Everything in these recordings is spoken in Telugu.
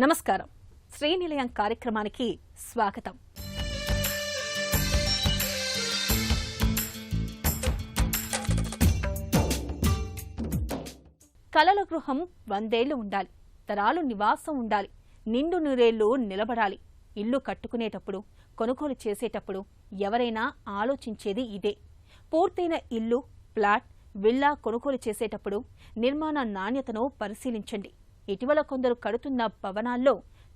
నమస్కారం. శ్రీనిలయం కార్యక్రమానికి స్వాగతం. కలల గృహం 100 ఏళ్లు ఉండాలి, తరాలు నివాసం ఉండాలి, నిండు నూరేళ్లు నిలబడాలి. ఇల్లు కట్టుకునేటప్పుడు, కొనుగోలు చేసేటప్పుడు ఎవరైనా ఆలోచించేది ఇదే. పూర్తయిన ఇల్లు, ఫ్లాట్, విల్లా కొనుగోలు చేసేటప్పుడు నిర్మాణ నాణ్యతను పరిశీలించండి. ఇటీవల కొందరు కడుతున్న భవనాల్లో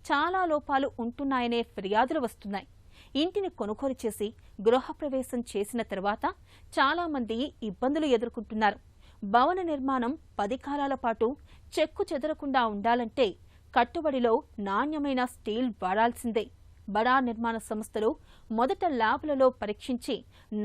చాలా లోపాలు ఉంటున్నాయనే ఫిర్యాదులు వస్తున్నాయి. ఇంటిని కొనుగోలు చేసి గృహప్రవేశం చేసిన తర్వాత చాలామంది ఇబ్బందులు ఎదుర్కొంటున్నారు. భవన నిర్మాణం 10 కాలాల పాటు చెక్కు చెదరకుండా ఉండాలంటే కట్టుబడిలో నాణ్యమైన స్టీల్ వాడాల్సిందే. బడా నిర్మాణ సంస్థలు మొదట ల్యాబ్లలో పరీక్షించి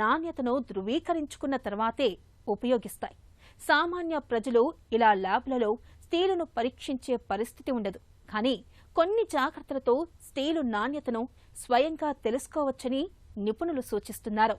నాణ్యతను ధృవీకరించుకున్న తర్వాతే ఉపయోగిస్తాయి. సామాన్య ప్రజలు ఇలా ల్యాబ్లలో స్టీలును పరీక్షించే పరిస్థితి ఉండదు. కానీ కొన్ని జాగ్రత్తలతో స్టీలు నాణ్యతను స్వయంగా తెలుసుకోవచ్చని నిపుణులు సూచిస్తున్నారు.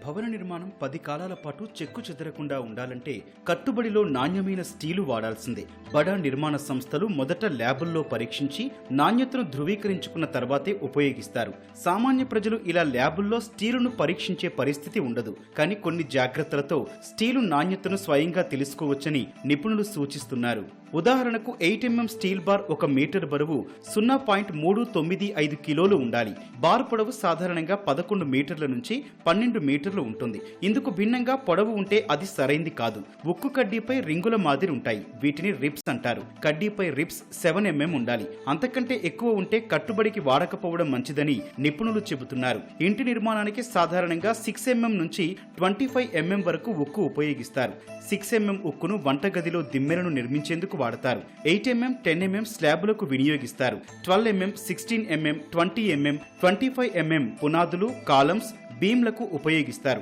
భవన నిర్మాణం 10 కాలాల పాటు చెక్కు చెదరకుండా ఉండాలంటే కట్టుబడిలో నాణ్యమైన స్టీలు వాడాల్సిందే. బడా నిర్మాణ సంస్థలు మొదట ల్యాబుల్లో పరీక్షించి నాణ్యతను ధృవీకరించుకున్న తర్వాతే ఉపయోగిస్తారు. సామాన్య ప్రజలు ఇలా ల్యాబుల్లో స్టీలును పరీక్షించే పరిస్థితి ఉండదు. కానీ కొన్ని జాగ్రత్తలతో స్టీలు నాణ్యతను స్వయంగా తెలుసుకోవచ్చని నిపుణులు సూచిస్తున్నారు. ఉదాహరణకు 8mm స్టీల్ బార్ 1 మీటర్ బరువు 0.395 కిలోలు ఉండాలి. బార్ పొడవు సాధారణంగా 11 మీటర్ల నుంచి 12 మీటర్లు ఉంటుంది. ఇందుకు భిన్నంగా పొడవు ఉంటే అది సరైంది కాదు. ఉక్కు కడ్డీపై రింగుల మాదిరి ఉంటాయి. వీటిని రిప్స్ అంటారు. కడ్డీపై రిప్స్ 7mm ఉండాలి. అంతకంటే ఎక్కువ ఉంటే కట్టుబడికి వాడకపోవడం మంచిదని నిపుణులు చెబుతున్నారు. ఇంటి నిర్మాణానికి సాధారణంగా 6mm నుంచి 25mm వరకు ఉక్కు ఉపయోగిస్తారు. 6mm ఉక్కును వంటగదిలో దిమ్మెలను నిర్మించేందుకు వాడతారు. 8mm 10mm స్లాబులకు వినియోగిస్తారు. 12mm 16mm 20mm 25mm పునాదులు, కాలమ్స్, బీమ్లకు ఉపయోగిస్తారు.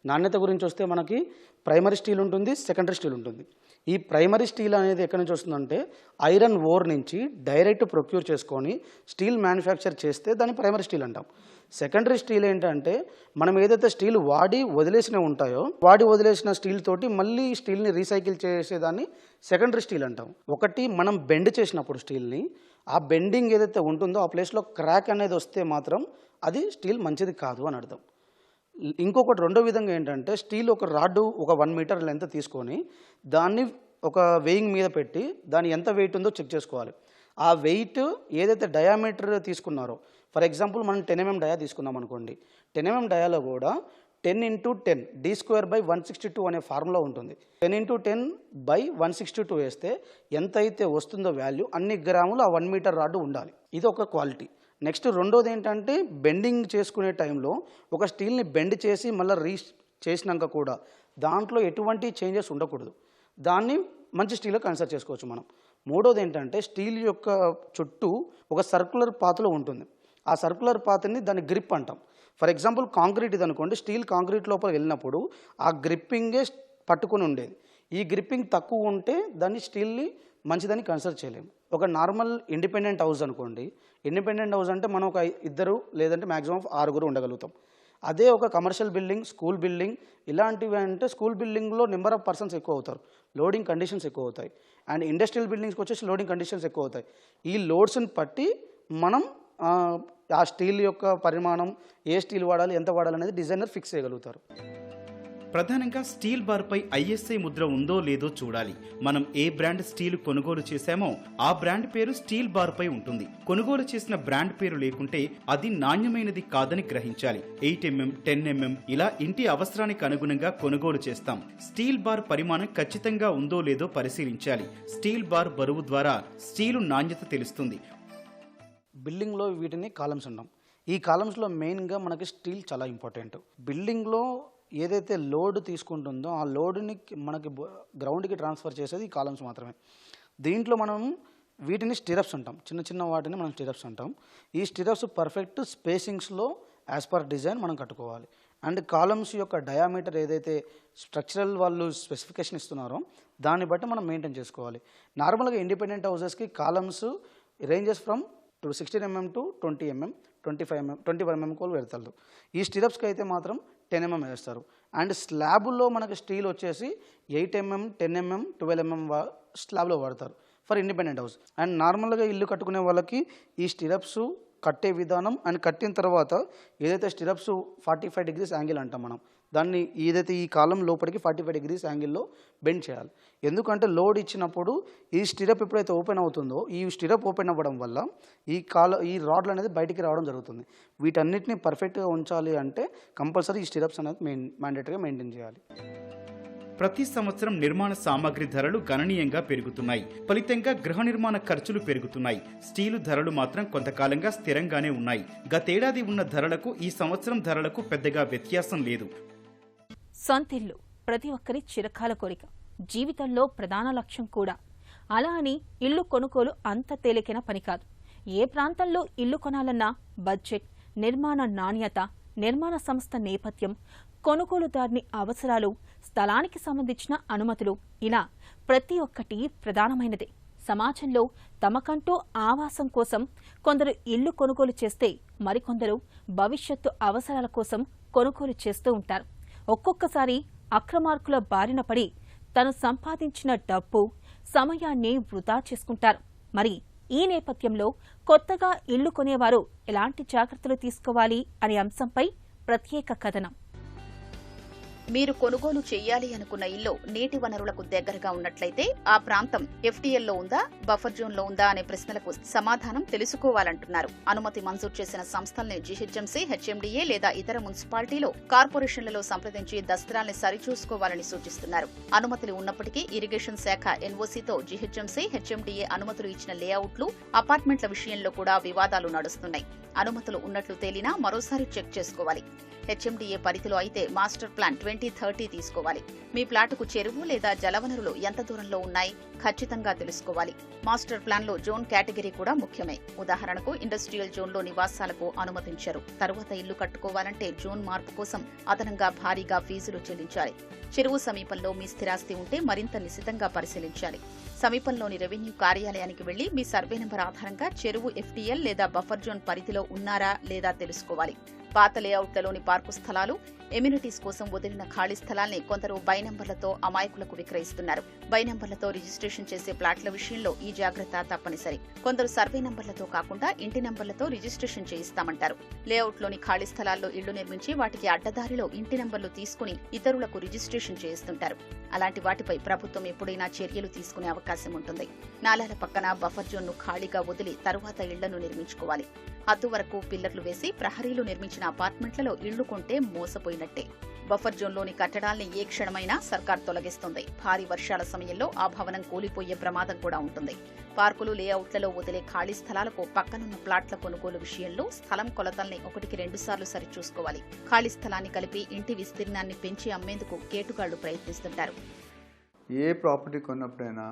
నాణ్యత గురించి వస్తే మనకి ప్రైమరీ స్టీల్ ఉంటుంది, సెకండరీ స్టీల్ ఉంటుంది. ఈ ప్రైమరీ స్టీల్ అనేది ఎక్కడి నుంచి వస్తుందంటే ఐరన్ ఓర్ నుంచి డైరెక్ట్ ప్రొక్యూర్ చేసుకొని స్టీల్ మ్యానుఫ్యాక్చర్ చేస్తే దాన్ని ప్రైమరీ స్టీల్ అంటాం. సెకండరీ స్టీల్ ఏంటంటే మనం ఏదైతే స్టీల్ వాడి వదిలేసినవి ఉంటాయో వాడి వదిలేసిన స్టీల్ తోటి మళ్ళీ స్టీల్ని రీసైకిల్ చేసేదాన్ని సెకండరీ స్టీల్ అంటాం. ఒకటి మనం బెండ్ చేసినప్పుడు స్టీల్ని ఆ బెండింగ్ ఏదైతే ఉంటుందో ఆ ప్లేస్లో క్రాక్ అనేది వస్తే మాత్రం అది స్టీల్ మంచిది కాదు అని అర్థం. ఇంకొకటి రెండో విధంగా ఏంటంటే స్టీల్ ఒక రాడ్డు ఒక 1 మీటర్ లెంత్ తీసుకొని దాన్ని ఒక వెయింగ్ మీద పెట్టి దాని ఎంత వెయిట్ ఉందో చెక్ చేసుకోవాలి. ఆ వెయిట్ ఏదైతే డయామీటర్ తీసుకున్నారో, ఫర్ ఎగ్జాంపుల్ మనం 10mm డయా తీసుకున్నాం అనుకోండి. 10mm డయాలో కూడా 10x10 d²/162 అనే ఫార్ములా ఉంటుంది. 10x10/162 వేస్తే ఎంత అయితే వస్తుందో వాల్యూ అన్ని గ్రాములు ఆ 1 మీటర్ రాడ్డు ఉండాలి. ఇది ఒక క్వాలిటీ. నెక్స్ట్ రెండోది ఏంటంటే బెండింగ్ చేసుకునే టైంలో ఒక స్టీల్ని బెండ్ చేసి మళ్ళీ చేసినాక కూడా దాంట్లో ఎటువంటి చేంజెస్ ఉండకూడదు. దాన్ని మంచి స్టీల్లో కన్సిడర్ చేసుకోవచ్చు మనం. మూడోది ఏంటంటే స్టీల్ యొక్క చుట్టూ ఒక సర్క్యులర్ పాత్లో ఉంటుంది. ఆ సర్క్యులర్ పాత్ని దాన్ని గ్రిప్ అంటాం. ఫర్ ఎగ్జాంపుల్ కాంక్రీట్ ఇది అనుకోండి, స్టీల్ కాంక్రీట్ లోపల వెళ్ళినప్పుడు ఆ గ్రిప్పింగే పట్టుకుని ఉండేది. ఈ గ్రిప్పింగ్ తక్కువ ఉంటే దాన్ని స్టీల్ని మంచిదని కన్సిడర్ చేయలేము. ఒక నార్మల్ ఇండిపెండెంట్ హౌస్ అనుకోండి, ఇండిపెండెంట్ హౌస్ అంటే మనం ఒక 2 లేదంటే మ్యాక్సిమం 6 ఉండగలుగుతాం. అదే ఒక కమర్షియల్ బిల్డింగ్, స్కూల్ బిల్డింగ్ ఇలాంటివి అంటే స్కూల్ బిల్డింగ్లో నెంబర్ ఆఫ్ పర్సన్స్ ఎక్కువ అవుతారు, లోడింగ్ కండిషన్స్ ఎక్కువ అవుతాయి. అండ్ ఇండస్ట్రియల్ బిల్డింగ్స్కి వచ్చేసి లోడింగ్ కండిషన్స్ ఎక్కువ అవుతాయి. ఈ లోడ్స్ని బట్టి మనం ఆ స్టీల్ యొక్క పరిమాణం, ఏ స్టీల్ వాడాలి, ఎంత వాడాలి అనేది డిజైనర్ ఫిక్స్ చేయగలుగుతారు. ప్రధానంగా స్టీల్ బార్పై ISI ముద్ర ఉందో లేదో చూడాలి. మనం ఏ బ్రాండ్ స్టీల్ కొనుగోలు చేశామో ఆ బ్రాండ్ పేరు స్టీల్ బార్పై ఉంటుంది. కొనుగోలు చేసిన బ్రాండ్ పేరు లేకుంటే అది నాణ్యమైనది కాదని గ్రహించాలి. 8mm 10mm ఇలా ఇంటి అవసరానికి అనుగుణంగా కొనుగోలు చేస్తాం. స్టీల్ బార్ పరిమాణం ఖచ్చితంగా ఉందో లేదో పరిశీలించాలి. స్టీల్ బార్ బరువు ద్వారా స్టీలు నాణ్యత తెలుస్తుంది. బిల్డింగ్లో వీటిని కాలమ్స్ అంటాం. ఈ కాలమ్స్లో మెయిన్గా మనకి స్టీల్ చాలా ఇంపార్టెంట్. బిల్డింగ్లో ఏదైతే లోడ్ తీసుకుంటుందో ఆ లోడ్ని మనకి గ్రౌండ్కి ట్రాన్స్ఫర్ చేసేది ఈ కాలమ్స్ మాత్రమే. దీంట్లో మనం వీటిని స్టిరప్స్ అంటాం. చిన్న చిన్న వాటిని మనం స్టిరప్స్ అంటాం. ఈ స్టిరప్స్ పర్ఫెక్ట్ స్పేసింగ్స్లో యాజ్ పర్ డిజైన్ మనం కట్టుకోవాలి. అండ్ కాలమ్స్ యొక్క డయామీటర్ ఏదైతే స్ట్రక్చరల్ వాళ్ళు స్పెసిఫికేషన్ ఇస్తున్నారో దాన్ని బట్టి మనం మెయింటైన్ చేసుకోవాలి. నార్మల్గా ఇండిపెండెంట్ హౌసెస్కి columns ranges from 16 mm to 20 mm, 25 mm, 21 mm కూడా పెడతారు. ఈ స్టిరప్స్కి అయితే మాత్రం 10 mm వేస్తారు. అండ్ స్లాబుల్లో మనకి స్టీల్ వచ్చేసి 8 mm, 10 mm, 12 mm స్లాబ్లో వాడతారు ఫర్ ఇండిపెండెంట్ హౌస్. అండ్ నార్మల్గా ఇల్లు కట్టుకునే వాళ్ళకి ఈ స్టిరప్స్ కట్టే విధానం అండ్ కట్టిన తర్వాత ఏదైతే స్టిరప్స్ 45 degrees యాంగిల్ అంటాం మనం, దాన్ని ఏదైతే ఈ కాలం లోపలికి 45 degrees యాంగిల్లో బెండ్ చేయాలి. ఎందుకంటే లోడ్ ఇచ్చినప్పుడు ఈ స్టిరప్ ఎప్పుడైతే ఓపెన్ అవుతుందో ఈ స్టిరప్ ఓపెన్ అవ్వడం వల్ల ఈ రాడ్లు అనేది బయటికి రావడం జరుగుతుంది. వీటన్నిటిని పర్ఫెక్ట్గా ఉంచాలి అంటే కంపల్సరీ ఈ స్టిరప్స్ అనేది మ్యాండేటరీగా మెయింటైన్ చేయాలి. ప్రతి సంవత్సరం నిర్మాణ సామాగ్రి ధరలు గణనీయంగా పెరుగుతున్నాయి. ఫలితంగా గృహ నిర్మాణ ఖర్చులు పెరుగుతున్నాయి. స్టీలు ధరలు మాత్రం కొంతకాలంగా స్థిరంగానే ఉన్నాయి. గతేడాది ఉన్న ధరలకు ఈ సంవత్సరం ధరలకు పెద్దగా వ్యత్యాసం లేదు. సొంతిల్లు ప్రతి ఒక్కరి చిరకాల కోరిక, జీవితంలో ప్రధాన లక్ష్యం కూడా. అలా అని ఇల్లు కొనుగోలు అంత తేలికైన పని కాదు. ఏ ప్రాంతంలో ఇల్లు కొనాలన్నా బడ్జెట్, నిర్మాణ నాణ్యత, నిర్మాణ సంస్థ నేపథ్యం, కొనుగోలుదారుని అవసరాలు, స్థలానికి సంబంధించిన అనుమతులు, ఇలా ప్రతి ఒక్కటి ప్రధానమైనదే. సమాజంలో తమకంటూ ఆవాసం కోసం కొందరు ఇల్లు కొనుగోలు చేస్తే మరికొందరు భవిష్యత్తు అవసరాల కోసం కొనుగోలు చేస్తూ ఉంటారు. ఒక్కొక్కసారి అక్రమార్కుల బారిన పడి తను సంపాదించిన డబ్బు, సమయాన్ని వృధా చేసుకుంటారు. మరి ఈ నేపథ్యంలో కొత్తగా ఇల్లు కొనేవారు ఎలాంటి జాగ్రత్తలు తీసుకోవాలి అనే అంశంపై ప్రత్యేక కథనం. మీరు కొనుగోలు చేయాలి అనుకున్న ఇల్లు నీటి వనరులకు దగ్గరగా ఉన్నట్లయితే ఆ ప్రాంతం ఎఫ్టీఎల్లో ఉందా, బఫర్ జోన్లో ఉందా అనే ప్రశ్నలకు సమాధానం తెలుసుకోవాలంటున్నారు. అనుమతి మంజూరు చేసిన సంస్థల్ని జీహెచ్ఎంసీ, హెచ్ఎండీఏ లేదా ఇతర మున్సిపాలిటీలో, కార్పొరేషన్లలో సంప్రదించి దస్త్రాల్ని సరిచూసుకోవాలని సూచిస్తున్నారు. అనుమతులు ఉన్నప్పటికీ ఇరిగేషన్ శాఖ ఎన్ఓసీతో జీహెచ్ఎంసీ, హెచ్ఎండీఏ అనుమతులు ఇచ్చిన లేఅవుట్లు, అపార్ట్మెంట్ల విషయంలో కూడా వివాదాలు నడుస్తున్నాయి. అనుమతులు ఉన్నట్లు తేలినా మరోసారి చెక్ చేసుకోవాలి. హెచ్ఎండీఏ పరిధిలో అయితే మాస్టర్ ప్లాన్ 2030 తీసుకోవాలి. మీ ప్లాటుకు చెరువు లేదా జలవనరులు ఎంత దూరంలో ఉన్నాయి ఖచ్చితంగా తెలుసుకోవాలి. మాస్టర్ ప్లాన్లో జోన్ కేటగిరీ కూడా ముఖ్యమే. ఉదాహరణకు ఇండస్ట్రియల్ జోన్లో నివాసాలకు అనుమతించారు. తరువాత ఇల్లు కట్టుకోవాలంటే జోన్ మార్పు కోసం అదనంగా భారీగా ఫీజులు చెల్లించాలి. చెరువు సమీపంలో మీ స్థిరాస్తి ఉంటే మరింత నిశితంగా పరిశీలించాలి. సమీపంలోని రెవెన్యూ కార్యాలయానికి వెళ్లి మీ సర్వే నెంబర్ ఆధారంగా చెరువు ఎఫ్టీఎల్ లేదా బఫర్ జోన్ పరిధిలో ఉన్నారా లేదా తెలుసుకోవాలి. పాత లేఅవుట్లలోని పార్కు స్థలాలు, ఎమ్యూనిటీస్ కోసం వదిలిన ఖాళీ స్థలాల్ని కొందరు బై నంబర్లతో అమాయకులకు విక్రయిస్తున్నారు. బై నంబర్లతో రిజిస్ట్రేషన్ చేసే ప్లాట్ల విషయంలో ఈ జాగ్రత్త తప్పనిసరి. కొందరు సర్వే నంబర్లతో కాకుండా ఇంటి నంబర్లతో రిజిస్ట్రేషన్ చేయిస్తామంటారు. లేఅవుట్లోని ఖాళీ స్థలాల్లో ఇళ్లు నిర్మించి వాటికి అడ్డదారిలో ఇంటి నంబర్లు తీసుకుని ఇతరులకు రిజిస్ట్రేషన్ చేయిస్తుంటారు. అలాంటి వాటిపై ప్రభుత్వం ఎప్పుడైనా చర్యలు తీసుకునే అవకాశం ఉంటుంది. నాలాల పక్కన బఫర్ జోన్ను ఖాళీగా వదిలి తరువాత ఇళ్లను నిర్మించుకోవాలి. హద్దు వరకు పిల్లర్లు వేసి ప్రహరీలు నిర్మించిన అపార్ట్మెంట్లలో ఇళ్లు కొంటే మోసపోయినట్టే. బఫర్ జోన్లోని కట్టడాల్ని ఏ క్షణమైనా సర్కార్ తొలగిస్తుంది. భారీ వర్షాల సమయంలో ఆ భవనం కూలిపోయే ప్రమాదం కూడా ఉంటుంది. పార్కులు, లేఅవుట్లలో వదిలే ఖాళీ స్థలాలకు పక్కనున్న ప్లాట్ల కొనుగోలు విషయంలో స్థలం కొలతల్ని 1-2 సార్లు సరిచూసుకోవాలి. ఖాళీ స్థలాన్ని కలిపి ఇంటి విస్తీర్ణాన్ని పెంచి అమ్మేందుకు కేటుగాళ్లు ప్రయత్నిస్తుంటారు. ఏ ప్రాపర్టీ కొన్నప్పుడైనా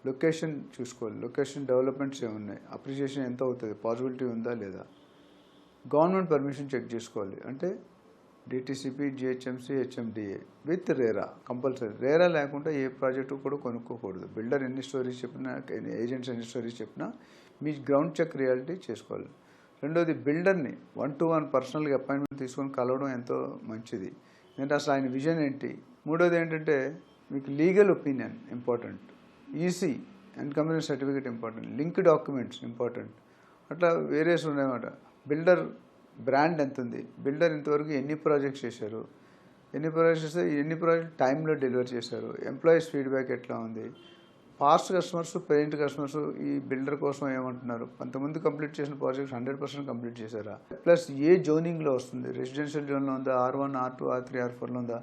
లొకేషన్ చూసుకోవాలి. లొకేషన్ డెవలప్మెంట్స్ ఏమున్నాయి, అప్రిషియేషన్ ఎంత అవుతుంది, పాసిబిలిటీ ఉందా లేదా, గవర్నమెంట్ పర్మిషన్ చెక్ చేసుకోవాలి. అంటే DTCP, GHMC, HMDA with RERA compulsory. RERA లేకుండా ఏ ప్రాజెక్టు కూడా కొనుక్కోకూడదు. బిల్డర్ ఎన్ని స్టోరీస్ చెప్పినా, ఏజెంట్స్ ఎన్ని స్టోరీస్ చెప్పినా మీ గ్రౌండ్ చెక్ రియాలిటీ చేసుకోవాలి. రెండోది, బిల్డర్ని 1-to-1 పర్సనల్గా అపాయింట్మెంట్ తీసుకొని కలవడం ఎంతో మంచిది. ఎందుకంటే అసలు ఆయన విజన్ ఏంటి. మూడోది ఏంటంటే మీకు legal opinion important, EC and company certificate important, link documents important. అట్లా వేరేస్ ఉన్నాయన్నమాట. బిల్డర్ బ్రాండ్ ఎంత ఉంది, బిల్డర్ ఇంతవరకు ఎన్ని ప్రాజెక్ట్స్ చేశారు, ఎన్ని ప్రాజెక్ట్ టైంలో డెలివర్ చేశారు, ఎంప్లాయీస్ ఫీడ్బ్యాక్ ఎట్లా ఉంది, పాస్ట్ కస్టమర్స్, పెయింట్ కస్టమర్స్ ఈ బిల్డర్ కోసం ఏమంటున్నారు, కొంతమంది కంప్లీట్ చేసిన ప్రాజెక్ట్స్ 100% కంప్లీట్ చేశారా, ప్లస్ ఏ జోనింగ్లో వస్తుంది, రెసిడెన్షియల్ జోన్లో ఉందా, R1, R2, R3, R4లో ఉందా,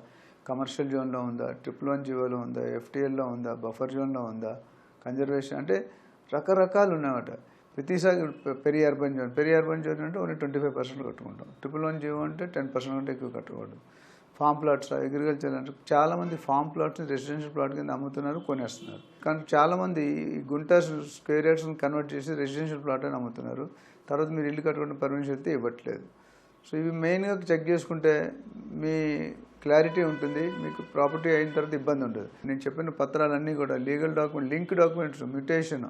కమర్షియల్ జోన్లో ఉందా, 111 జీవోలో ఉందా, FTLలో ఉందా, బఫర్ జోన్లో ఉందా, కన్జర్వేషన్, అంటే రకరకాలు ఉన్నాయన్నమాట. ప్రతిసారి పెరి అర్బన్ జోన్ అంటే ఓన్లీ 25% కట్టుకుంటాం. 111 జీవో అంటే 10% కంటే ఎక్కువ కట్టకూడదు. ఫామ్ ప్లాట్స్, అగ్రికల్చర్ అంటే చాలామంది ఫామ్ ప్లాట్స్ని రెసిడెన్షియల్ ప్లాట్ కింద అమ్ముతున్నారు, కొనేస్తున్నారు. కానీ చాలామంది గుంట స్క్వేర్ యార్డ్స్ని కన్వర్ట్ చేసి రెసిడెన్షియల్ ప్లాట్ అని అమ్ముతున్నారు. తర్వాత మీరు ఇల్లు కట్టుకుంటే పర్మిషన్ అయితే ఇవ్వట్లేదు. సో ఇవి మెయిన్గా చెక్ చేసుకుంటే మీ క్లారిటీ ఉంటుంది, మీకు ప్రాపర్టీ అయిన తర్వాత ఇబ్బంది ఉంటుంది. నేను చెప్పిన పత్రాలన్నీ కూడా legal document, link documents, mutation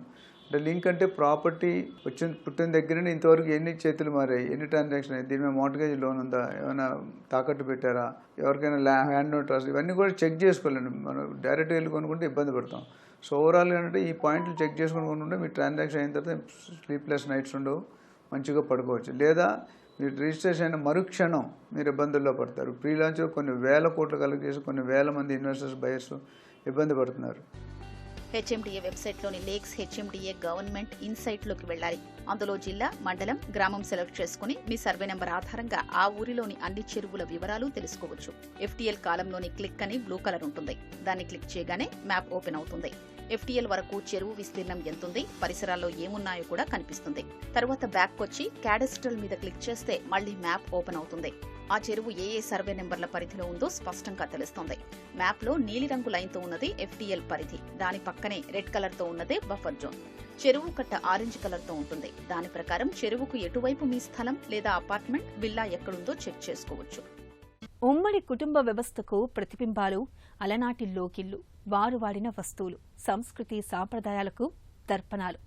అంటే లింక్ అంటే ప్రాపర్టీ పుట్టిన దగ్గర ఇంతవరకు ఎన్ని చేతులు మారాయి, ఎన్ని ట్రాన్సాక్షన్ అయ్యాయి, దీని మీద మార్ట్గేజ్ లోన్ ఉందా, ఏమైనా తాకట్టు పెట్టారా, ఎవరికైనా హ్యాండ్ నోట్ ట్రస్ట్, ఇవన్నీ కూడా చెక్ చేసుకోవాలండి. మనం డైరెక్ట్గా వెళ్ళి కొనుక్కుంటే ఇబ్బంది పడతాం. సో ఓవరాల్గా అంటే ఈ పాయింట్లు చెక్ చేసుకుని కొనుక్కుంటే మీ ట్రాన్సాక్షన్ అయిన తర్వాత స్లీప్లెస్ నైట్స్ ఉండవు, మంచిగా పడుకోవచ్చు. లేదా మీరు రిజిస్ట్రేషన్ అయిన మరుక్షణం మీరు ఇబ్బందుల్లో పడతారు. ప్రీ లాంచ్ కొన్ని వేల కోట్లు కలెక్ట్ చేసి కొన్ని వేల మంది ఇన్వెస్టర్స్, బయర్స్ ఇబ్బంది పడుతున్నారు. హెచ్ఎండిఏ వెబ్సైట్లోని లేక్స్ హెచ్ఎండిఏ గవర్నమెంట్ ఇన్సైట్లోకి వెళ్ళాలి. అందులో జిల్లా, మండలం, గ్రామం సెలెక్ట్ చేసుకుని మీ సర్వే నెంబర్ ఆధారంగా ఆ ఊరిలోని అన్ని చెరువుల వివరాలు తెలుసుకోవచ్చు. FTL కాలంలోని క్లిక్ అని బ్లూ కలర్ ఉంటుంది. దాన్ని క్లిక్ చేయగానే మ్యాప్ ఓపెన్ అవుతుంది. FTL వరకు చెరువు విస్తీర్ణం ఎంతుంది, పరిసరాల్లో ఏమున్నాయో కూడా కనిపిస్తుంది. తర్వాత బ్యాక్ వచ్చి క్యాడస్ట్రల్ మీద క్లిక్ చేస్తే మళ్లీ మ్యాప్ ఓపెన్ అవుతుంది. ఆ చెరువు ఏ సర్వే నెంబర్ల పరిధిలో ఉందో స్పష్టంగా తెలుస్తుంది. మ్యాప్లో నీలిరంగు లైన్తో ఉన్నది FTL పరిధి, దాని పక్కనే రెడ్ కలర్తో ఉన్నదే బఫర్ జోన్. చెరువు కట్ట ఆరెంజ్ కలర్తో ఉంటుంది. దాని ప్రకారం చెరువుకు ఎటువైపు మీ స్థలం లేదా అపార్ట్మెంట్, విల్లా ఎక్కడుందో చెక్ చేసుకోవచ్చు. ఉమ్మడి కుటుంబ వ్యవస్థకు ప్రతిబింబాలు అలనాటి లోకిళ్లు, వారు వాడిన వస్తువులు, సంస్కృతి సాంప్రదాయాలకు దర్పణాలు.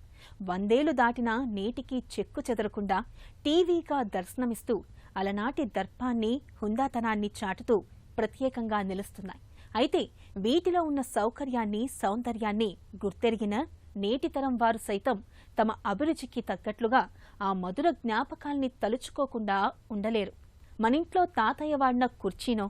100 ఏళ్లు దాటినా నేటికి చెక్కు చెదరకుండా టీవీగా దర్శనమిస్తూ అలనాటి దర్పాన్ని, హుందాతనాన్ని చాటుతూ ప్రత్యేకంగా నిలుస్తున్నాయి. అయితే వీటిలో ఉన్న సౌకర్యాన్ని, సౌందర్యాన్ని గుర్తెరిగిన నేటితరం వారు సైతం తమ అభిరుచికి తగ్గట్లుగా ఆ మధుర జ్ఞాపకాల్ని తలుచుకోకుండా ఉండలేరు. మనింట్లో తాతయ్య వాడిన కుర్చీనో,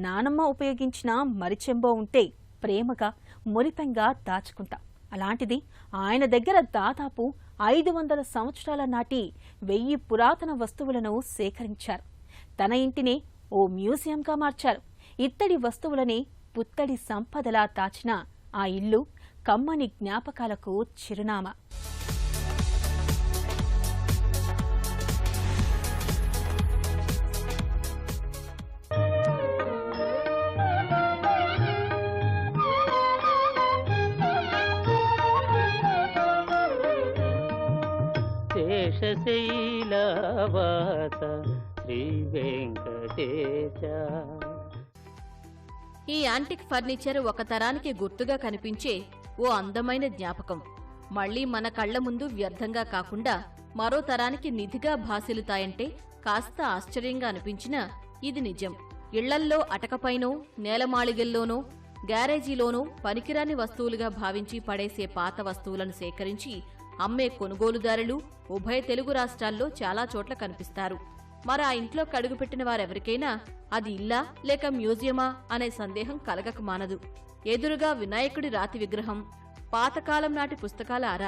నానమ్మ ఉపయోగించిన మరిచెంబో ఉంటే ప్రేమగా, మురిపెంగా దాచుకుంటాం. అలాంటిది ఆయన దగ్గర దాదాపు 500 సంవత్సరాల నాటి 1000 పురాతన వస్తువులను సేకరించారు. తన ఇంటినే ఓ మ్యూజియంగా మార్చారు. ఇత్తడి వస్తువులని పుత్తడి సంపదలా దాచిన ఆ ఇల్లు కమ్మని జ్ఞాపకాలకు చిరునామా. శేషశైలవాస శ్రీ వెంకటేశ. ఈ యాంటిక్ ఫర్నిచర్ ఒక తరానికి గుర్తుగా కనిపించే ఓ అందమైన జ్ఞాపకం. మళ్లీ మన కళ్ల ముందు వ్యర్థంగా కాకుండా మరో తరానికి నిధిగా భాసిల్లుతాయంటే కాస్త ఆశ్చర్యంగా అనిపించినా ఇది నిజం. ఇళ్లల్లో అటకపైనో, నేలమాళిగల్లోనో, గ్యారేజీలోనో పనికిరాని వస్తువులుగా భావించి పడేసే పాత వస్తువులను సేకరించి అమ్మే కొనుగోలుదారులు ఉభయ తెలుగు రాష్ట్రాల్లో చాలా చోట్ల కనిపిస్తారు. మరి ఆ ఇంట్లో కడుగుపెట్టిన వారెవరికైనా అది ఇల్లా లేక మ్యూజియమా అనే సందేహం కలగక మానదు. ఎదురుగా వినాయకుడి రాతి విగ్రహం, పాతకాలం నాటి పుస్తకాల అర,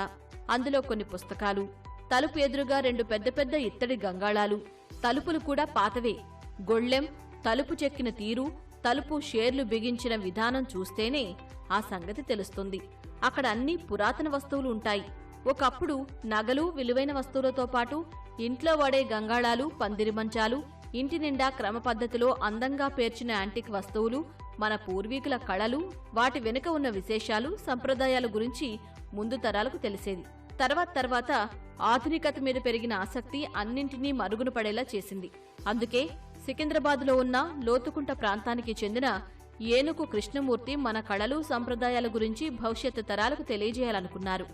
అందులో కొన్ని పుస్తకాలు, తలుపు ఎదురుగా 2 పెద్ద పెద్ద ఇత్తడి గంగాళాలు, తలుపులు కూడా పాతవే. గొళ్ళెం, తలుపు చెక్కిన తీరు, తలుపు షేర్లు బిగించిన విధానం చూస్తేనే ఆ సంగతి తెలుస్తుంది. అక్కడ అన్ని పురాతన వస్తువులు ఉంటాయి. ఒకప్పుడు నగలు, విలువైన వస్తువులతో పాటు ఇంట్లో వాడే గంగాళాలు, పందిరి మంచాలు, ఇంటి నిండా క్రమ పద్ధతిలో అందంగా పేర్చిన యాంటిక్ వస్తువులు, మన పూర్వీకుల కళలు, వాటి వెనుక ఉన్న విశేషాలు, సంప్రదాయాల గురించి ముందు తరాలకు తెలిసేది. తర్వాత ఆధునికత మీద పెరిగిన ఆసక్తి అన్నింటినీ మరుగున పడేలా చేసింది. అందుకే సికింద్రాబాద్లో ఉన్న లోతుకుంట ప్రాంతానికి చెందిన ఏనుగు కృష్ణమూర్తి మన కళలు, సంప్రదాయాల గురించి భవిష్యత్తు తరాలకు తెలియజేయాలనుకున్నారు.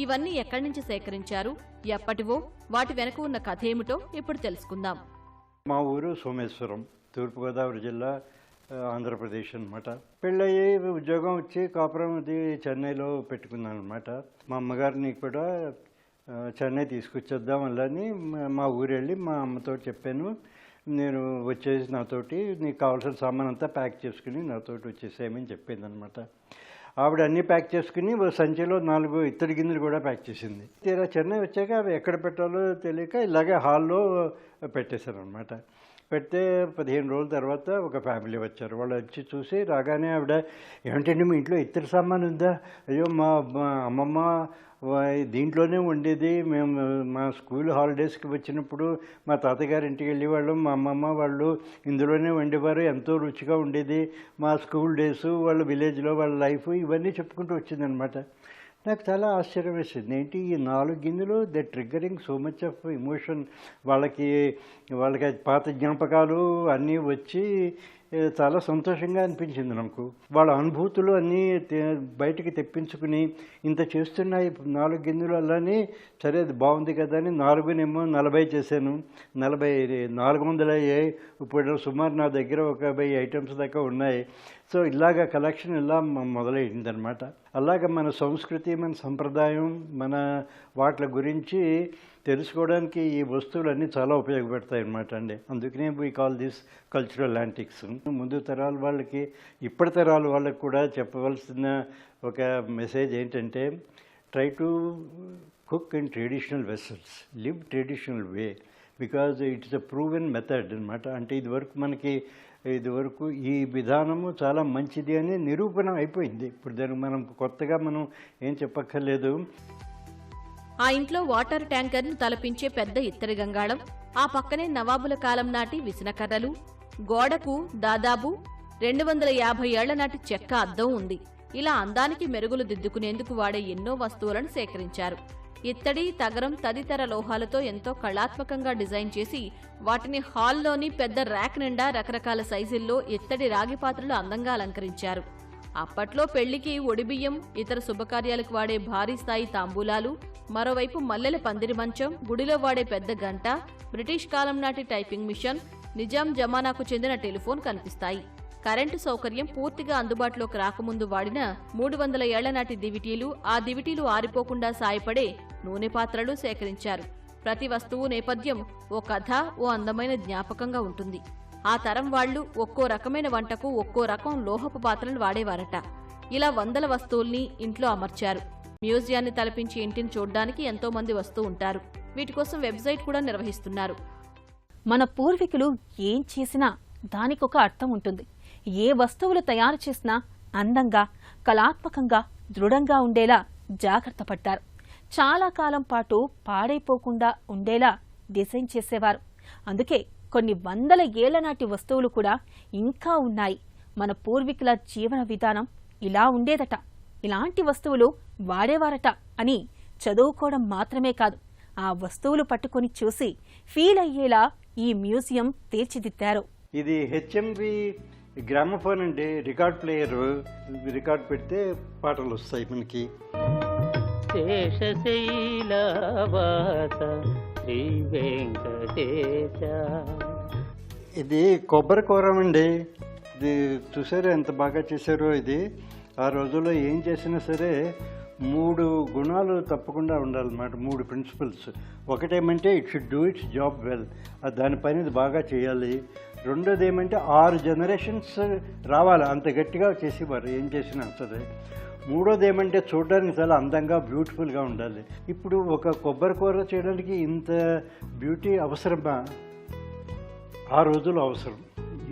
ఇవన్నీ ఎక్కడి నుంచి సేకరించారు, ఎప్పటివో, వాటి వెనక ఉన్న కథ ఏమిటో ఇప్పుడు తెలుసుకుందాం. మా ఊరు సోమేశ్వరం, తూర్పుగోదావరి జిల్లా, ఆంధ్రప్రదేశ్ అనమాట. పెళ్ళయ్యి ఉద్యోగం వచ్చి కాపురం అది చెన్నైలో పెట్టుకున్నాను అనమాట. మా అమ్మగారిని కూడా చెన్నై తీసుకొచ్చేద్దాం అలాని మా ఊరు వెళ్ళి మా అమ్మతో చెప్పాను. నేను వచ్చేసి నాతోటి నీకు కావాల్సిన సామాన్ అంతా ప్యాక్ చేసుకుని నాతోటి వచ్చేసేయమని చెప్పింది అనమాట. ఆవిడ అన్నీ ప్యాక్ చేసుకుని సంచిలో 4 ఇత్తడి గిన్నెలు కూడా ప్యాక్ చేసింది. తీరా చెన్నై వచ్చాక అవి ఎక్కడ పెట్టాలో తెలియక ఇలాగే హాల్లో పెట్టేశాను అనమాట. పెడితే 15 రోజుల తర్వాత ఒక ఫ్యామిలీ వచ్చారు. వాళ్ళు వచ్చి చూసి రాగానే ఆవిడ, ఏమిటండి మీ ఇంట్లో ఇత్తడి సామాను ఉందా? అయ్యో మా అమ్మమ్మ దీంట్లోనే ఉండేది, మేము మా స్కూల్ హాలిడేస్కి వచ్చినప్పుడు మా తాతగారి ఇంటికి వెళ్ళేవాళ్ళం, మా అమ్మమ్మ వాళ్ళు ఇందులోనే వండేవారు, ఎంతో రుచిగా ఉండేది, మా స్కూల్ డేసు, వాళ్ళ విలేజ్లో వాళ్ళ లైఫ్ ఇవన్నీ చెప్పుకుంటూ వచ్చిందనమాట. నాకు చాలా ఆశ్చర్యం వేసింది. ఏంటి ఈ 4 గిన్నెలు the triggering so much of emotion, వాళ్ళకి పాత జ్ఞాపకాలు అన్నీ వచ్చి చాలా సంతోషంగా అనిపించింది నాకు. వాళ్ళ అనుభూతులు అన్నీ బయటికి తెప్పించుకుని ఇంత చేస్తున్నాయి 4 గిన్నెలు అలానే. సరే అది బాగుంది కదా అని 4నేమో 40 చేశాను, 400 అయ్యాయి. ఇప్పుడు సుమారు నా దగ్గర ఒక 1000 ఐటమ్స్ దాకా ఉన్నాయి. సో ఇలాగ కలెక్షన్ ఇలా మొదలైందనమాట. అలాగ మన సంస్కృతి, మన సంప్రదాయం, మన వాటి గురించి తెలుసుకోవడానికి ఈ వస్తువులన్నీ చాలా ఉపయోగపడతాయి అన్నమాట అండి. అందుకనే we call this cultural antiques. ముందు తరాల వాళ్ళకి, ఇప్పటి తరాల వాళ్ళకి కూడా చెప్పవలసిన ఒక మెసేజ్ ఏంటంటే, try to cook in traditional vessels, live traditional way, because it's a proven method అనమాట. అంటే ఇదివరకు ఈ విధానము చాలా మంచిది అని నిరూపణ అయిపోయింది. ఇప్పుడు దానికి మనం కొత్తగా ఏం చెప్పక్కర్లేదు. ఆ ఇంట్లో వాటర్ ట్యాంకర్ను తలపించే పెద్ద ఇత్తడి గంగాళం, ఆ పక్కనే నవాబుల కాలం నాటి విసనకర్రలు, గోడకు దాదాపు 250 ఏళ్ల నాటి చెక్క అద్దం ఉంది. ఇలా అందానికి మెరుగులు దిద్దుకునేందుకు వాడే ఎన్నో వస్తువులను సేకరించారు. ఇత్తడి, తగరం తదితర లోహాలతో ఎంతో కళాత్మకంగా డిజైన్ చేసి వాటిని హాల్లోని పెద్ద ర్యాక్ నిండా రకరకాల సైజుల్లో ఇత్తడి రాగి పాత్రలు అందంగా అలంకరించారు. అప్పట్లో పెళ్లికి ఒడిబియ్యం, ఇతర శుభకార్యాలకు వాడే భారీ స్థాయి తాంబూలాలు, మరోవైపు మల్లెల పందిరి మంచం, గుడిలో వాడే పెద్ద గంట, బ్రిటిష్ కాలం నాటి టైపింగ్ మిషన్, నిజాం జమానాకు చెందిన టెలిఫోన్ కనిపిస్తాయి. కరెంటు సౌకర్యం పూర్తిగా అందుబాటులోకి రాకముందు వాడిన 300 ఏళ్ల నాటి దివిటీలు, ఆ దివిటీలు ఆరిపోకుండా సాయపడే నూనె పాత్రలు సేకరించారు. ప్రతి వస్తువు నేపథ్యం ఓ కథ, ఓ అందమైన జ్ఞాపకంగా ఉంటుంది. ఆ తరం వాళ్లు ఒక్కో రకమైన వంటకు ఒక్కో రకం లోహపు పాత్రలు వాడేవారట. ఇలా వందల వస్తువుల్ని ఇంట్లో అమర్చారు. మ్యూజియాన్ని తలపించి ఇంటిని చూడ్డానికి ఎంతో మంది వస్తూ ఉంటారు. వీటి కోసం వెబ్సైట్ కూడా నిర్వహిస్తున్నారు. మన పూర్వీకులు ఏం చేసినా దానికొక అర్థం ఉంటుంది. ఏ వస్తువులు తయారు చేసినా అందంగా, కళాత్మకంగా, దృఢంగా ఉండేలా జాగ్రత్త పడ్డారు. చాలా కాలం పాటు పాడైపోకుండా ఉండేలా డిజైన్ చేసేవారు. అందుకే కొన్ని వందల ఏళ్ల నాటి వస్తువులు కూడా ఇంకా ఉన్నాయి. మన పూర్వీకుల జీవన విధానం ఇలా ఉండేదట, ఇలాంటి వస్తువులు వాడేవారట అని చదువుకోవడం మాత్రమే కాదు, ఆ వస్తువులు పట్టుకొని చూసి ఫీల్ అయ్యేలా ఈ మ్యూజియం తీర్చిదిద్దారు. ఇది హెచ్ఎంవి గ్రామఫోన్ అండి, రికార్డ్ ప్లేయర్. రికార్డ్ పెడితే పాటలు వస్తాయి మనకి. శ్రీ వెంకటేశ. ఇది కొబ్బరి కూరం అండి. ఇది చూసారా ఎంత బాగా చేశారో. ఇది ఆ రోజుల్లో ఏం చేసినా సరే 3 గుణాలు తప్పకుండా ఉండాలన్నమాట, 3 ప్రిన్సిపల్స్. ఒకటేమంటే it should do its job well, దానిపైన ఇది బాగా చేయాలి. రెండోది ఏమంటే 6 జనరేషన్స్ రావాలి, అంత గట్టిగా చేసేవారు ఏం చేసినా సరే. మూడోది ఏమంటే చూడడానికి చాలా అందంగా, బ్యూటిఫుల్గా ఉండాలి. ఇప్పుడు ఒక కొబ్బరి కూర చేయడానికి ఇంత బ్యూటీ అవసరమా? ఆ రోజుల్లో అవసరం,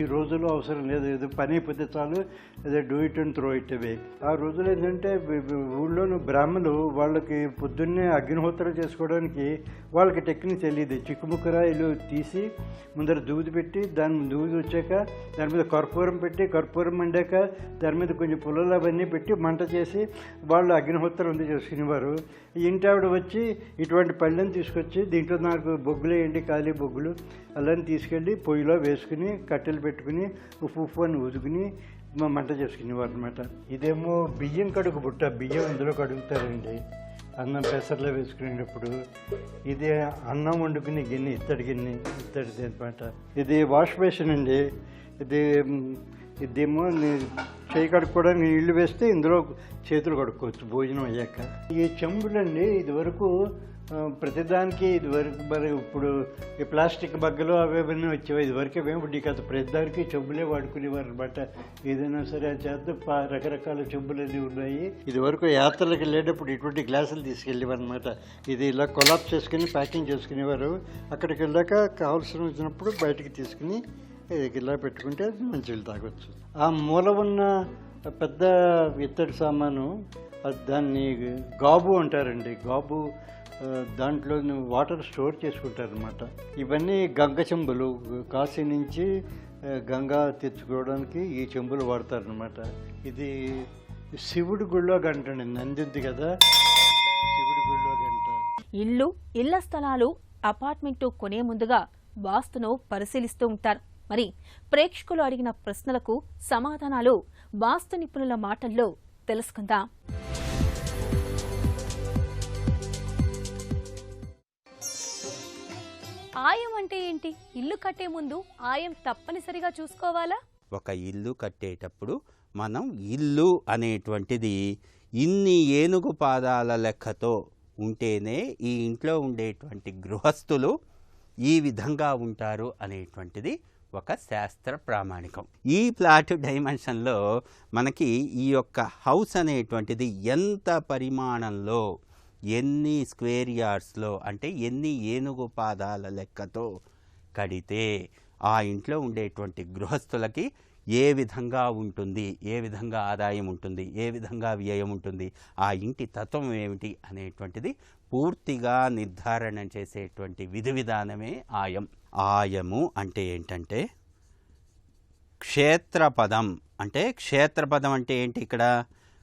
ఈ రోజుల్లో అవసరం లేదు. ఏదో పని అయిపోతే చాలు, ఏదో do it and throw it away. ఆ రోజులు ఏంటంటే ఊళ్ళోని బ్రాహ్మణులు వాళ్ళకి పొద్దున్నే అగ్నిహోత్రం చేసుకోవడానికి వాళ్ళకి టెక్నిక్ తెలియదు. చిక్కుముక్కరాయిలు తీసి ముందర దూది పెట్టి, దూది వచ్చాక దాని మీద కర్పూరం పెట్టి, కర్పూరం మండాక దాని మీద కొంచెం పుల్లలు అవన్నీ పెట్టి మంట చేసి వాళ్ళు అగ్నిహోత్రం అంతా చేసుకునేవారు. ఇంటి ఆవిడ వచ్చి ఇటువంటి పళ్ళని తీసుకొచ్చి దీంట్లో నాకు బొగ్గులు వేయండి, ఖాళీ బొగ్గులు అలాని తీసుకెళ్ళి పొయ్యిలో వేసుకుని కట్టెలు పెట్టుకుని ఉప్పు అని ఊదుకుని మంట చేసుకునేవారు అనమాట. ఇదేమో బియ్యం కడుగు బుట్ట, బియ్యం ఇందులో కడుగుతారండి అన్నం పెసర్లో వేసుకునేటప్పుడు. ఇది అన్నం వండుకునే గిన్నె, ఇత్తడిది అనమాట. ఇది వాష్ బేసిన్ అండి. ఇదేమో చేయి కడుక్కోవడానికి నీళ్లు వేస్తే ఇందులో చేతులు కడుక్కోవచ్చు భోజనం అయ్యాక. ఈ చెంబులండి ఇదివరకు ప్రతిదానికి, ఇదివరకు మరి ఇప్పుడు ఈ ప్లాస్టిక్ బగ్గలు అవన్నీ వచ్చేవి. ఇదివరకు ఏమి కాదు, ప్రతిదానికి చెంబులే వాడుకునేవారు అనమాట. ఏదైనా సరే చేద్దాం, రకరకాల చెంబులన్నీ ఉన్నాయి. ఇదివరకు యాత్రలకు వెళ్ళేటప్పుడు ఇటువంటి గ్లాసులు తీసుకెళ్ళేవారు అనమాట. ఇది ఇలా కొలాప్స్ చేసుకుని ప్యాకింగ్ చేసుకునేవారు. అక్కడికి వెళ్ళాక కావాల్సిన వచ్చినప్పుడు బయటికి తీసుకుని ఇలా పెట్టుకుంటే మంచిగా తాగొచ్చు. ఆ మూల ఉన్న పెద్ద ఇత్తడి సామాను దాన్ని గాబు అంటారండి. గాబు, దాంట్లో వాటర్ స్టోర్ చేసుకుంటారనమాట. ఇవన్నీ గంగ చెంబులు, కాశీ నుంచి గంగా తెచ్చుకోవడానికి ఈ చెంబులు వాడతారనమాట. ఇది శివుడి గుళ్ళో గంట అండి, నంది ఉంది కదా, శివుడి గుళ్ళో గంట. ఇల్లు, ఇళ్ల స్థలాలు, అపార్ట్మెంటు కొనే ముందుగా వాస్తును పరిశీలిస్తూ ఉంటారు. మరి ప్రేక్షకులు అడిగిన ప్రశ్నలకు సమాధానాలు వాస్తు నిపుణుల మాటల్లో తెలుసుకుందాం. ఆయం అంటే ఏంటి? ఇల్లు కట్టే ముందు ఆయం తప్పనిసరిగా చూసుకోవాలా? ఒక ఇల్లు కట్టేటప్పుడు మనం ఇల్లు అనేటువంటిది ఇన్ని ఏనుగు పాదాల లెక్కతో ఉంటేనే ఈ ఇంట్లో ఉండేటువంటి గృహస్థులు ఈ విధంగా ఉంటారు అనేటువంటిది ఒక శాస్త్ర ప్రామాణికం. ఈ ప్లాట్ డైమెన్షన్లో మనకి ఈ యొక్క హౌస్ అనేటువంటిది ఎంత పరిమాణంలో, ఎన్ని స్క్వేర్ యార్డ్స్లో, అంటే ఎన్ని ఏనుగు పాదాల లెక్కతో కడితే ఆ ఇంట్లో ఉండేటువంటి గృహస్థులకి ఏ విధంగా ఉంటుంది, ఏ విధంగా ఆదాయం ఉంటుంది, ఏ విధంగా వ్యయం ఉంటుంది, ఆ ఇంటి తత్వం ఏమిటి అనేటువంటిది పూర్తిగా నిర్ధారణ చేసేటువంటి విధి విధానమే ఆయం. ఆయము అంటే ఏంటంటే క్షేత్రపదం. అంటే క్షేత్రపదం అంటే ఏంటి? ఇక్కడ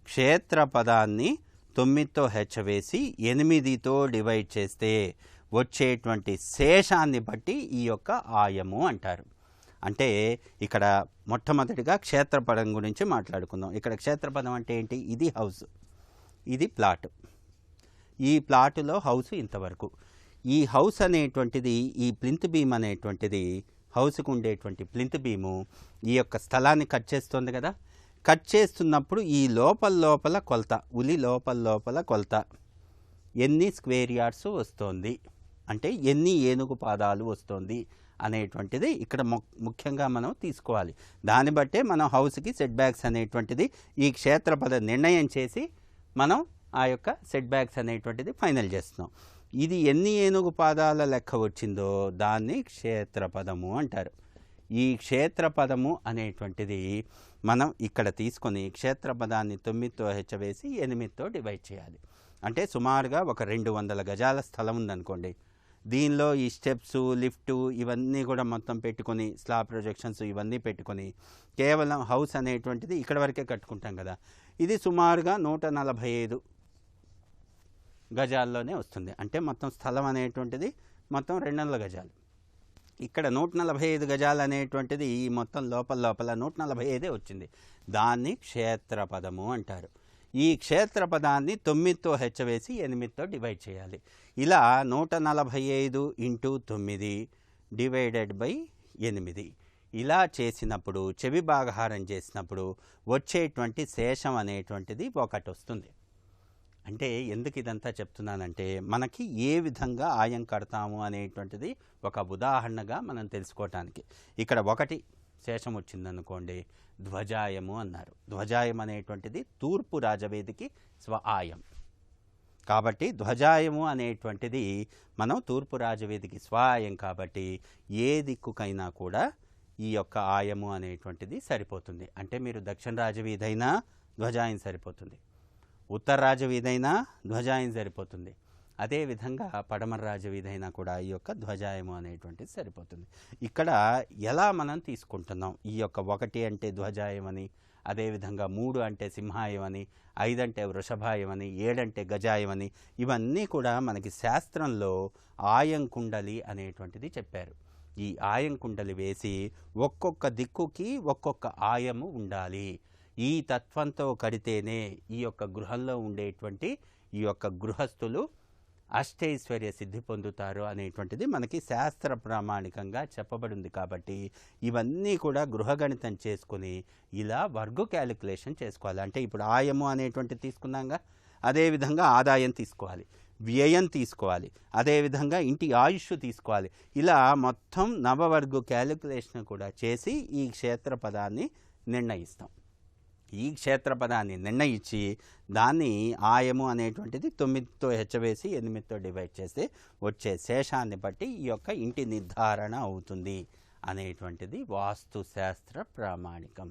క్షేత్రపదాన్ని 9తో హెచ్చవేసి 8తో డివైడ్ చేస్తే వచ్చేటువంటి శేషాన్ని బట్టి ఈ యొక్క ఆయము అంటారు. అంటే ఇక్కడ మొట్టమొదటిగా క్షేత్రపదం గురించి మాట్లాడుకుందాం. ఇక్కడ క్షేత్రపదం అంటే ఏంటి? ఇది హౌస్, ఇది ప్లాట్. ఈ ప్లాటులో హౌస్ ఇంతవరకు. ఈ హౌస్ అనేటువంటిది, ఈ ప్లింత్ బీమ్ అనేటువంటిది, హౌస్కు ఉండేటువంటి ప్లింత్ బీము ఈ యొక్క స్థలాన్ని కట్ చేస్తుంది కదా. కట్ చేస్తున్నప్పుడు ఈ లోపల కొలత, ఉలి లోపల కొలత ఎన్ని స్క్వేర్ యార్డ్స్ వస్తుంది, అంటే ఎన్ని ఏనుగు పాదాలు వస్తుంది అనేటువంటిది ఇక్కడ ముఖ్యంగా మనం తీసుకోవాలి. దాన్ని బట్టే మనం హౌస్కి సెట్ బ్యాక్స్ అనేటువంటిది ఈ క్షేత్రపద నిర్ణయం చేసి మనం ఆ యొక్క సెట్ బ్యాక్స్ అనేటువంటిది ఫైనల్ చేస్తున్నాం. ఇది ఎన్ని ఏనుగు పాదాల లెక్క వచ్చిందో దాన్ని క్షేత్రపదము అంటారు. ఈ క్షేత్రపదము అనేటువంటిది మనం ఇక్కడ తీసుకొని క్షేత్రపదాన్ని 9తో హెచ్చవేసి 8తో డివైడ్ చేయాలి. అంటే సుమారుగా ఒక 200 గజాల స్థలం ఉందనుకోండి. దీనిలో ఈ స్టెప్స్, లిఫ్టు ఇవన్నీ కూడా మొత్తం పెట్టుకొని, స్లాబ్ ప్రొజెక్షన్స్ ఇవన్నీ పెట్టుకొని కేవలం హౌస్ అనేటువంటిది ఇక్కడ వరకే కట్టుకుంటాం కదా. ఇది సుమారుగా 145 గజాల్లోనే వస్తుంది. అంటే మొత్తం స్థలం అనేటువంటిది మొత్తం 200 గజాలు. ఇక్కడ 145 గజాలు అనేటువంటిది ఈ మొత్తం లోపల 145 వచ్చింది. దాన్ని క్షేత్రపదము అంటారు. ఈ క్షేత్రపదాన్ని 9తో హెచ్చవేసి 8తో డివైడ్ చేయాలి. ఇలా 145 × 9 డివైడెడ్ బై 8 ఇలా చేసినప్పుడు, చెవి భాగహారం చేసినప్పుడు వచ్చేటువంటి శేషం అనేటువంటిది ఒకటి వస్తుంది. అంటే ఎందుకు ఇదంతా చెప్తున్నానంటే మనకి ఏ విధంగా ఆయం కడతాము అనేటువంటిది ఒక ఉదాహరణగా మనం తెలుసుకోవటానికి. ఇక్కడ ఒకటి శేషం వచ్చిందనుకోండి, ధ్వజాయము అన్నారు. ధ్వజాయం అనేటువంటిది తూర్పు రాజవేదికి స్వ ఆయం. కాబట్టి ధ్వజాయము అనేటువంటిది మనం తూర్పు రాజవేదికి స్వ ఆయం కాబట్టి ఏ దిక్కుకైనా కూడా ఈ యొక్క ఆయము అనేటువంటిది సరిపోతుంది. అంటే మీరు దక్షిణ రాజవీధి అయినా ధ్వజాయం సరిపోతుంది, ఉత్తర రాజవీధి అయినా ధ్వజాయం సరిపోతుంది, అదేవిధంగా పడమర రాజవీధి అయినా కూడా ఈ యొక్క ధ్వజాయము అనేటువంటిది సరిపోతుంది. ఇక్కడ ఎలా మనం తీసుకుంటున్నాం? ఈ యొక్క 1 అంటే ధ్వజాయం అని, అదేవిధంగా 3 అంటే సింహాయం అని, 5 అంటే వృషభాయం అని, 7 అంటే గజాయం అని, ఇవన్నీ కూడా మనకి శాస్త్రంలో ఆయం కుండలి అనేటువంటిది చెప్పారు. ఈ ఆయం కుండలి వేసి ఒక్కొక్క దిక్కుకి ఒక్కొక్క ఆయము ఉండాలి. ఈ తత్వంతో కడితేనే ఈ యొక్క గృహంలో ఉండేటువంటి ఈ యొక్క గృహస్థులు అష్టైశ్వర్య సిద్ధి పొందుతారు అనేటువంటిది మనకి శాస్త్ర ప్రామాణికంగా చెప్పబడింది. కాబట్టి ఇవన్నీ కూడా గృహగణితం చేసుకుని ఇలా వర్గు క్యాలిక్యులేషన్ చేసుకోవాలి. అంటే ఇప్పుడు ఆయము అనేటువంటిది తీసుకున్నాగా, అదేవిధంగా ఆదాయం తీసుకోవాలి, వ్యయం తీసుకోవాలి, అదేవిధంగా ఇంటి ఆయుష్ తీసుకోవాలి. ఇలా మొత్తం నవవర్గు క్యాలిక్యులేషన్ కూడా చేసి ఈ క్షేత్రపదాన్ని నిర్ణయిస్తాం. ఈ క్షేత్రపదాన్ని నిర్ణయించి దాన్ని ఆయము అనేటువంటిది 9తో హెచ్చవేసి 8తో డివైడ్ చేస్తే వచ్చే శేషాన్ని బట్టి ఈ యొక్క ఇంటి నిర్ధారణ అవుతుంది అనేటువంటిది వాస్తు శాస్త్ర ప్రామాణికం.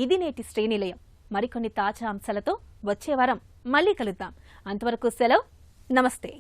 ఇది నేటి శ్రేణిలయం. మరికొన్ని తాజా అంశాలతో వచ్చే వారం మళ్ళీ కలుద్దాం. అంతవరకు సెలవు. నమస్తే.